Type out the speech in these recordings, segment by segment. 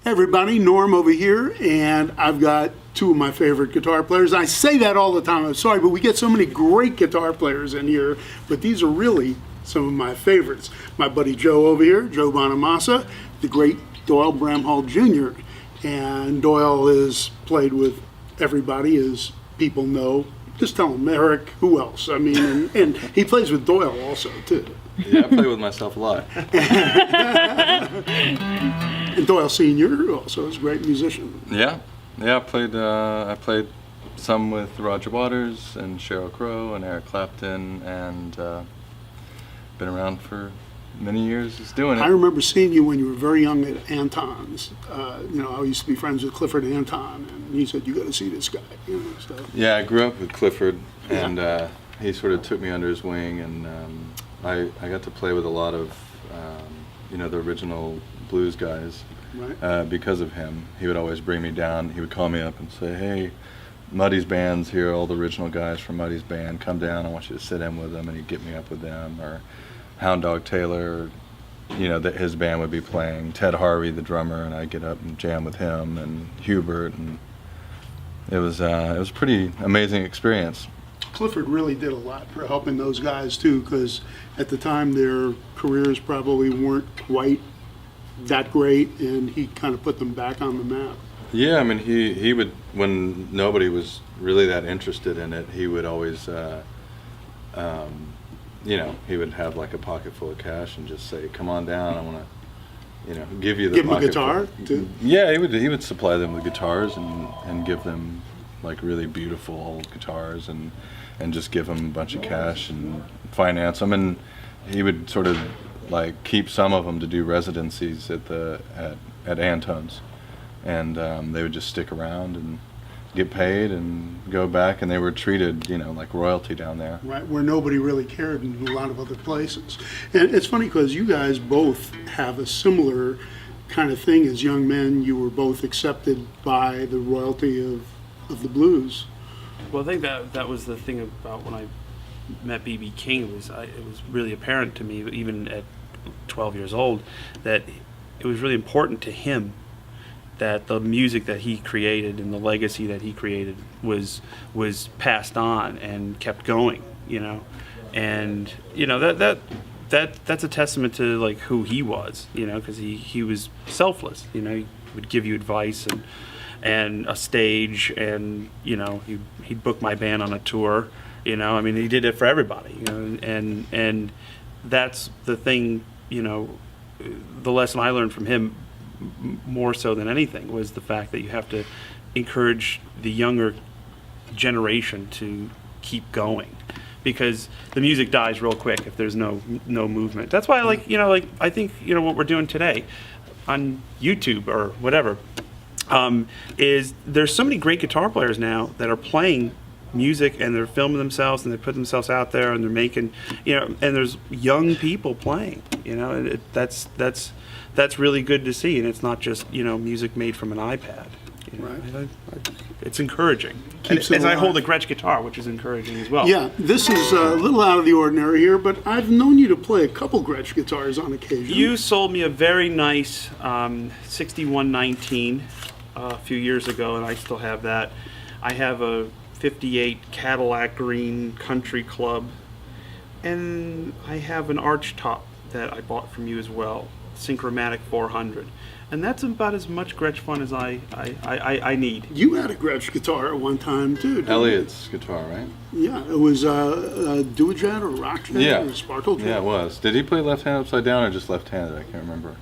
Hey everybody, Norm over here, and I've got two of my favorite guitar players. I say that all the time, I'm sorry, but we get so many great guitar players in here, but these are really some of my favorites. My buddy Joe over here, Joe Bonamassa, the great Doyle Bramhall Jr. And Doyle has played with everybody, as people know. Just tell them, Eric, who else? I mean, and he plays with Doyle also, too. Yeah, I play with myself a lot. And Doyle Sr. also is a great musician. Yeah, I played some with Roger Waters and Sheryl Crow and Eric Clapton, and been around for many years just doing it. I remember seeing you when you were very young at Anton's. I used to be friends with Clifford Anton, and he said, you got to see this guy. So. Yeah, I grew up with Clifford, and he sort of took me under his wing, and I got to play with a lot of, the original blues guys. Right. Because of him. He would always bring me down. He would call me up and say, hey, Muddy's band's here, all the original guys from Muddy's band, come down, I want you to sit in with them, and he'd get me up with them. Or Hound Dog Taylor, his band would be playing. Ted Harvey, the drummer, and I'd get up and jam with him, and Hubert, and it was a pretty amazing experience. Clifford really did a lot for helping those guys too, because at the time their careers probably weren't quite that great, and he kind of put them back on the map. Yeah, I mean, he would, when nobody was really that interested in it, he would always, he would have like a pocket full of cash and just say, come on down, I want to, give you the Give him a pocket guitar full. too? Yeah, he would supply them with guitars and give them like really beautiful old guitars and just give them a bunch of cash and finance them, and he would sort of like keep some of them to do residencies at Anton's, and they would just stick around and get paid and go back, and they were treated like royalty down there. Right, where nobody really cared in a lot of other places. And it's funny because you guys both have a similar kind of thing. As young men, you were both accepted by the royalty of the blues. Well, I think that was the thing about when I met B.B. King. It was really apparent to me, even at 12 years old, that it was really important to him that the music that he created and the legacy that he created was passed on and kept going. And that's a testament to like who he was. Because he was selfless. He would give you advice and a stage, and he'd book my band on a tour. He did it for everybody. And that's the thing. The lesson I learned from him more so than anything was the fact that you have to encourage the younger generation to keep going, because the music dies real quick if there's no movement. That's why I think what we're doing today on YouTube or whatever is there's so many great guitar players now that are playing music, and they're filming themselves, and they put themselves out there, and they're making and there's young people playing, and that's really good to see, and it's not just music made from an iPad. Right. It's encouraging. Keeps as it I alive. hold a Gretsch guitar, which is encouraging as well. Yeah, this is a little out of the ordinary here, but I've known you to play a couple Gretsch guitars on occasion. You sold me a very nice 6119 a few years ago, and I still have that. I have a 58 Cadillac Green Country Club, and I have an arch top that I bought from you as well, Synchromatic 400, and that's about as much Gretsch fun as I need. You had a Gretsch guitar at one time too, didn't Elliot's guitar, right? you? Yeah, it was a Duojet or Rockjet or Sparkle Jet. Yeah, it was. Did he play left-handed upside down or just left-handed? I can't remember.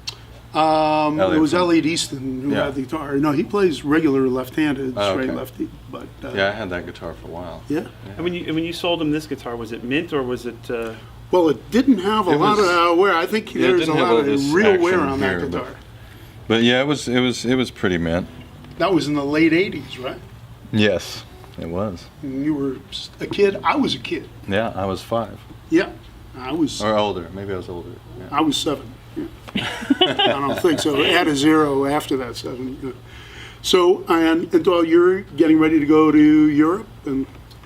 It was Elliot Easton who Yeah. had the guitar. No, he plays regular left-handed, Oh, straight okay. lefty. But Yeah, I had that guitar for a while. yeah. And when you sold him this guitar, was it mint or was it? Well, it didn't have a It lot was- of wear. I think Yeah, it there's a didn't have lot all of this real wear action on that here, guitar. But yeah, it was pretty mint. That was in the late '80s, right? Yes, it was. And you were a kid. I was a kid. Yeah, I was 5 Yeah, I was. or older. Maybe I was older. Yeah. I was 7. Yeah. I don't think so. Add a 0 after that 7. Yeah. So, and Doyle, you're getting ready to go to Europe, and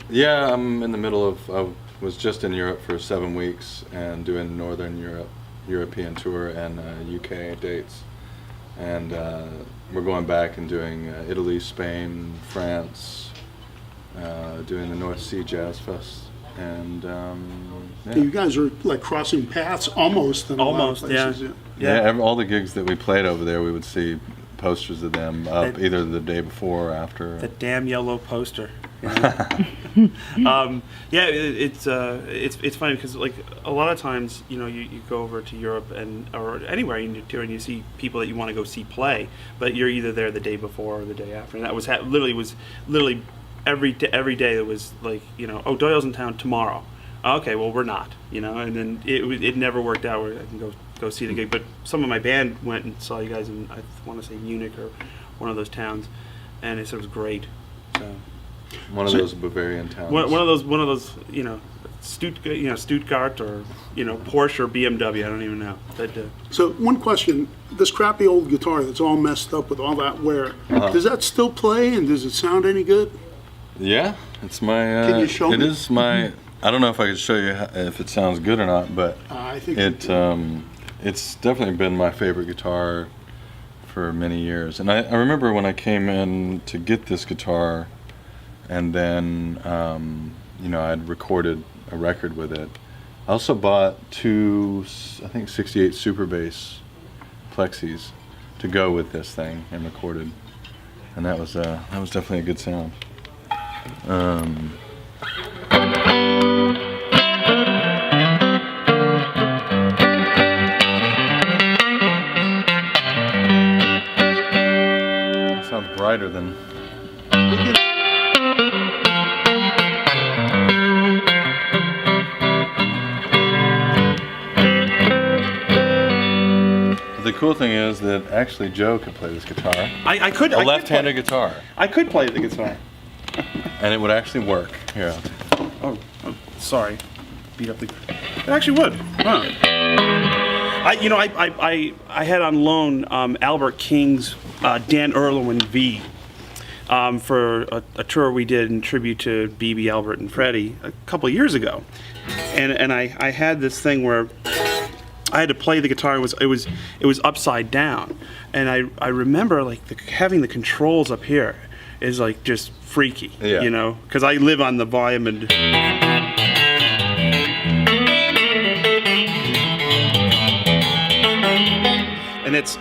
Yeah, I'm in the middle of. I was just in Europe for 7 weeks and doing Northern European tour and UK dates. and we're going back and doing Italy, Spain, France, doing the North Sea Jazz Fest, and yeah. You guys are like crossing paths almost in a lot of Almost, places. yeah. All the gigs that we played over there, we would see posters of them up either the day before or after. The damn yellow poster. You know? Yeah, it's funny because like a lot of times, you know, you go over to Europe or anywhere and you see people that you want to go see play, but you're either there the day before or the day after, and that was literally every day it was like, you know, oh, Doyle's in town tomorrow. Okay, well, we're not, you know, and then it never worked out where I can go see the gig. But some of my band went and saw you guys in, I want to say, Munich or one of those towns, and it said it was great. So One of those Bavarian towns. one of those, you know, Stuttgart or, you know, Porsche or BMW. I don't even know. But, So one question, this crappy old guitar that's all messed up with all that wear, does that still play and does it sound any good? Yeah, it's my. Can you show me? It is my. I don't know if I could show you if it sounds good or not, but I think it's definitely been my favorite guitar for many years. And I remember when I came in to get this guitar, and then you know, I'd recorded a record with it. I also bought two, I think, 68 Super Bass Plexis to go with this thing and recorded, and that was definitely a good sound. It sounds brighter than. The cool thing is that actually Joe could play this guitar. I could. A left-handed guitar. I could play the guitar. And it would actually work. Here. Oh, sorry. Beat up the. It actually would. Huh. I had on loan Albert King's Dan Erlewin V for a tour we did in tribute to BB, Albert, and Freddie a couple of years ago, and I had this thing where I had to play the guitar. It was upside down, and I remember like having the controls up here is like just freaky, yeah. You know, because I live on the volume and.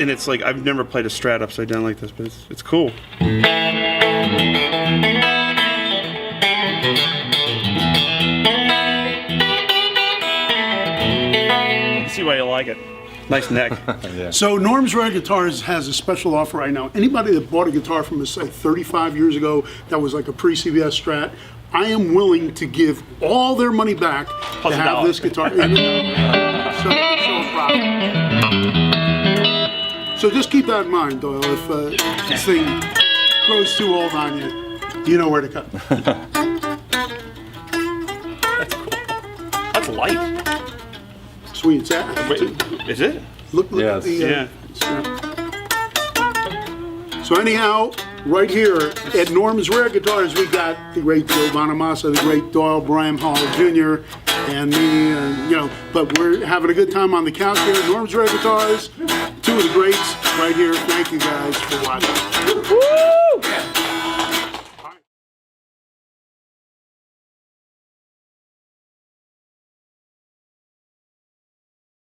And it's like I've never played a Strat upside down like this, but it's cool. See why you like it. Nice neck. Yeah. So Norm's Rare Guitars has a special offer right now. Anybody that bought a guitar from us, say 35 years ago, that was like a pre-CBS Strat, I am willing to give all their money back to have this guitar. So profit. So just keep that in mind, Doyle. If this thing grows too old on you, you know where to cut. That's cool. That's light. Sweet. Is that? Wait, is it? Look Yes. at the. So anyhow, right here at Norm's Rare Guitars, we got the great Joe Bonamassa, the great Doyle Bramhall Jr., and me, and, you know, but we're having a good time on the couch here at Norm's Rare Guitars. Two of the greats right here. Thank you guys for watching.